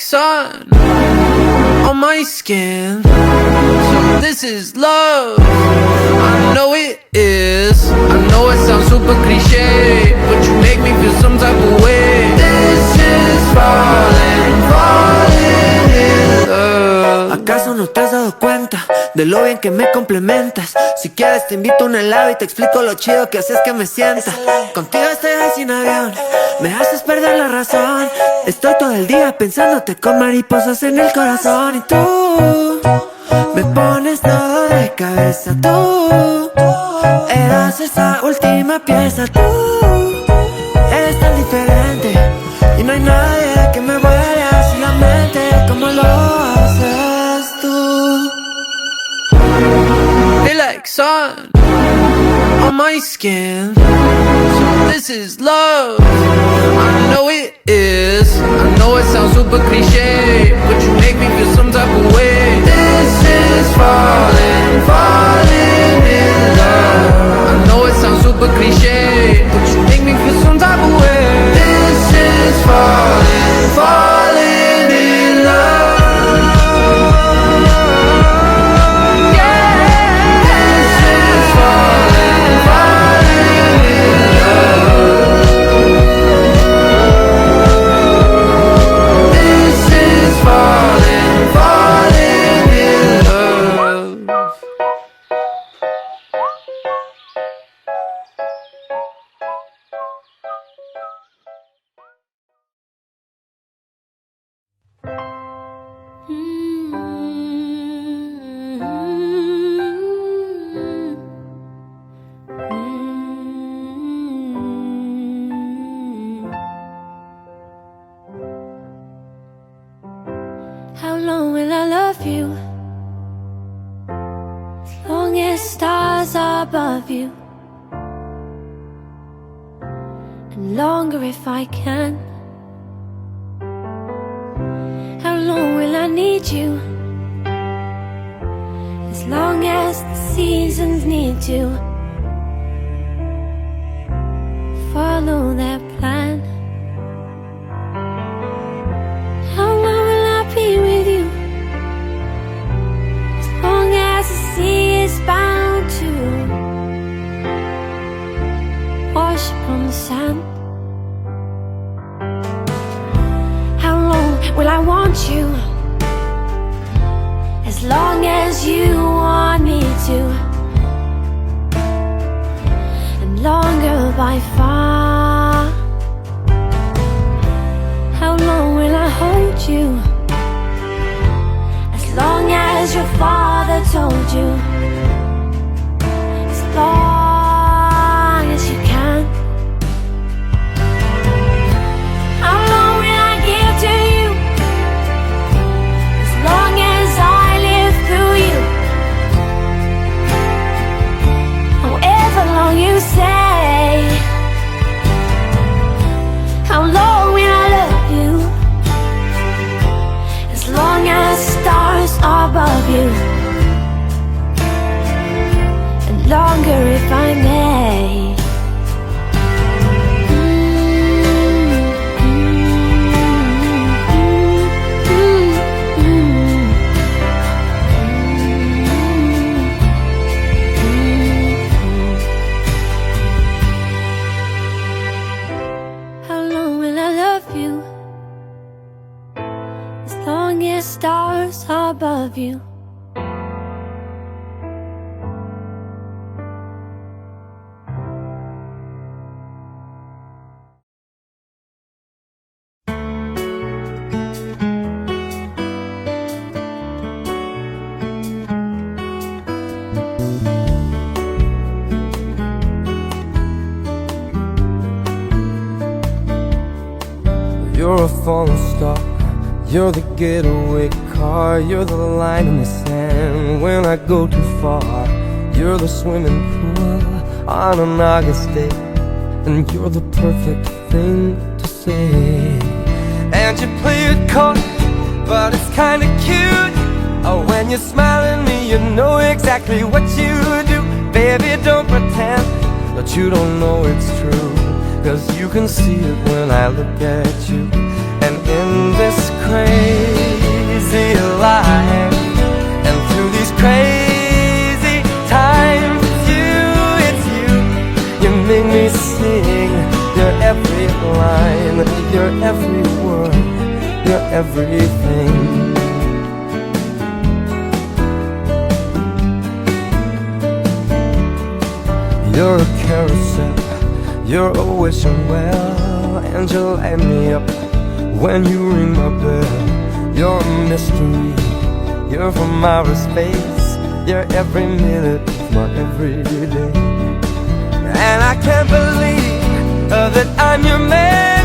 sun on my skin. So this is love. I know it is. I know it sounds super cliche, but you make me feel some type of way. This is falling, falling in love. ¿Acaso no te has dado cuenta de lo bien que me complementas? Si quieres te invito a un helado y te explico lo chido que haces que me sienta. Contigo estoy ahí sin avión, me haces perder la razón. Estoy todo el día pensándote con mariposas en el corazón. Y tú me pones todo de cabeza. Tú eras esa última pieza. Tú eres tan diferente y no hay nadie que me vuele así la mente como lo haces tú. Feel like sun on my skin. So this is love. I know it is. I know it sounds super cliche, but you make me feel some type of way. This is falling, falling in love. I know it sounds super cliche, but you make me feel some type of way. This is falling, falling in love. How long will I love you? As long as stars are above you, and longer if I can. How long will I need you? As long as the seasons need to follow their plan. How long will I be with you? As long as the sea is bound to wash upon the sand. How long will I want you? As long as you want me to, and longer by far. How long will I hold you? As long as your father told you. As long as you can. How long will I give to you? As long as I live through you. However long you say. How long will I love you? As long as stars are above you, and longer if I may. How long will I love you? As long as stars are above you. You're a falling star, you're the getaway car, you're the line in the sand when I go too far. You're the swimming pool on an August day, and you're the perfect thing to say. And you play it cold, but it's kinda cute. Oh, when you smile at me, you know exactly what you do. Baby, don't pretend that you don't know it's true, 'cause you can see it when I look at you. And in this crazy life, and through these crazy times, it's you, you make me sing. Your every line, your every word, your everything. You're a carousel, you're always well, and you light me up when you ring my bell. You're a mystery, you're from outer space, you're every minute of my everyday. And I can't believe that I'm your man,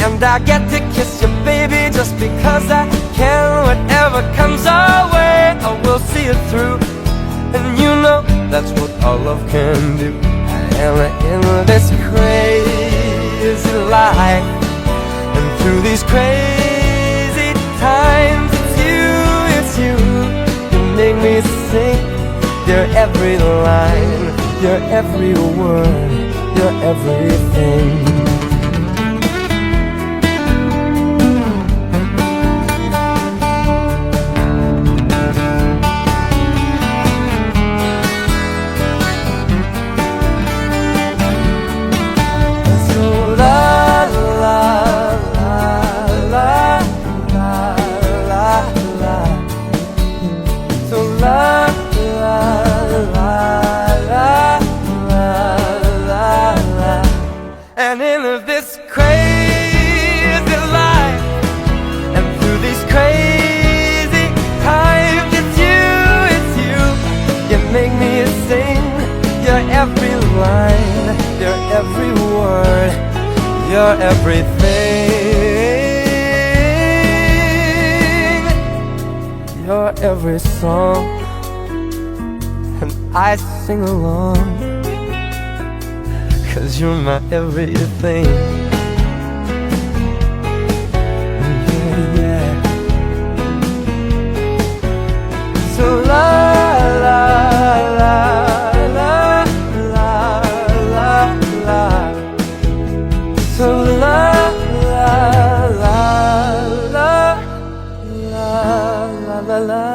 and I get to kiss you, baby, just because I can. Whatever comes our way, I will see it through. And you know that's what our love can do. And in this crazy life, and through these crazy times, it's you, you make me sing. Your every line, your every word, your everything. And in this crazy life, and through these crazy times, it's you, you make me sing. Your every line, your every word, your everything, your every song, and I sing along. 'Cause you're my everything. Yeah, yeah. So la la la la la la la. So la la la la la la la la.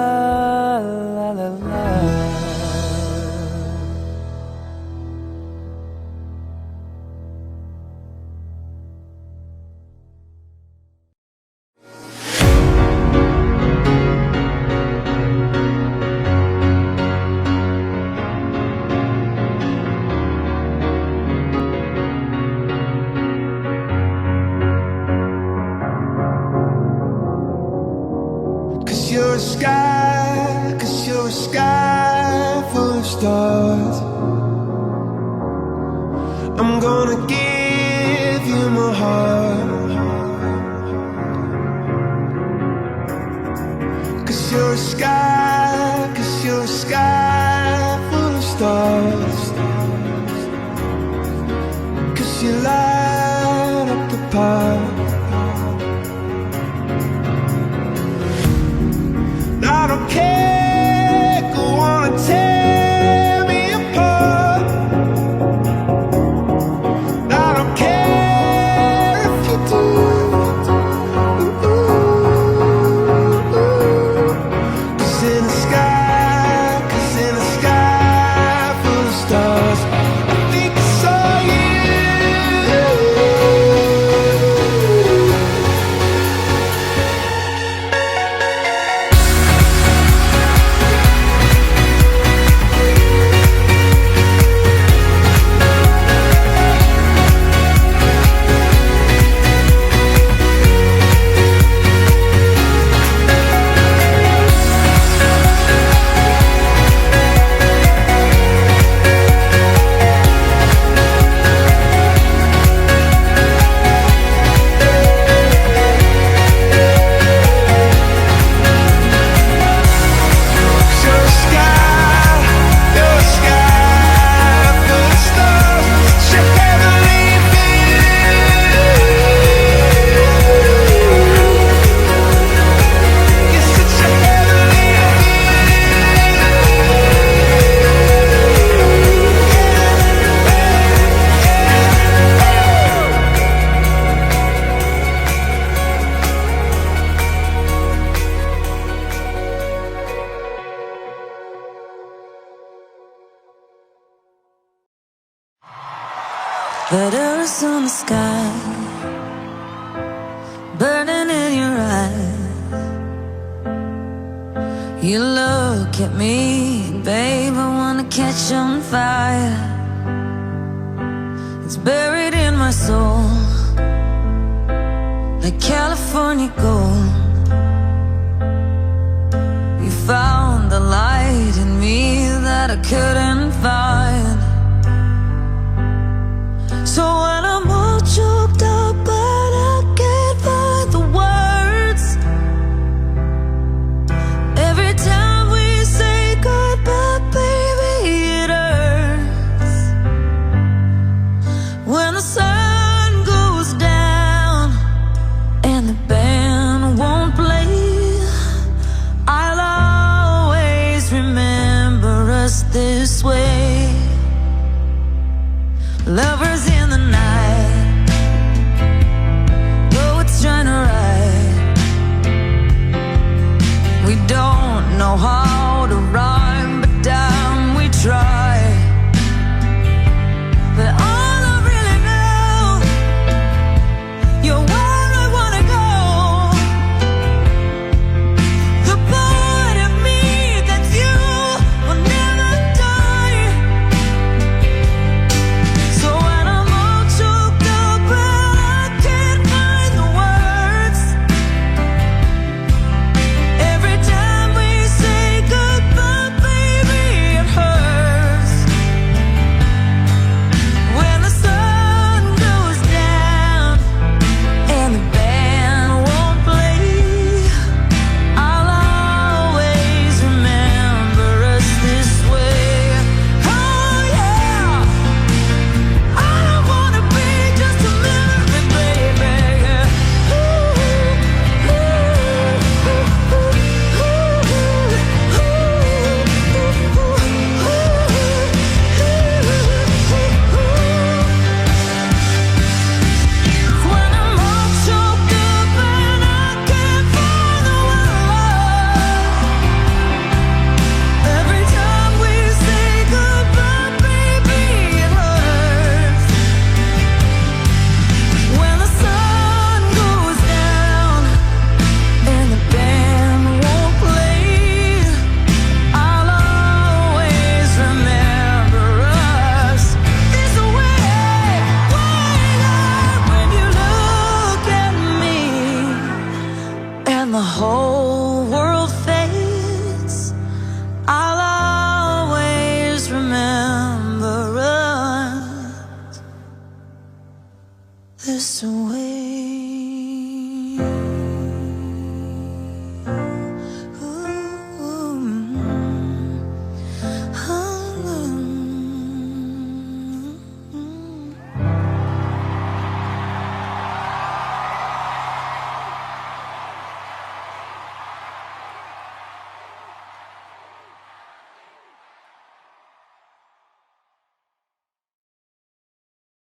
Cause you're a sky full of stars. I'm gonna give you my heart. Cause you're a sky full of stars. Cause you light up the path. I don't care, go on and tear me apart. I don't care Letters on the sky, burning in your eyes. You look at me, babe, I wanna catch on fire. It's buried in my soul, like California gold. You found the light in me that I couldn't find. So when I'm all choked up but I can't find the words, every time we say goodbye, baby, it hurts. When the sun goes down and the band won't play, I'll always remember us this way. Lovers in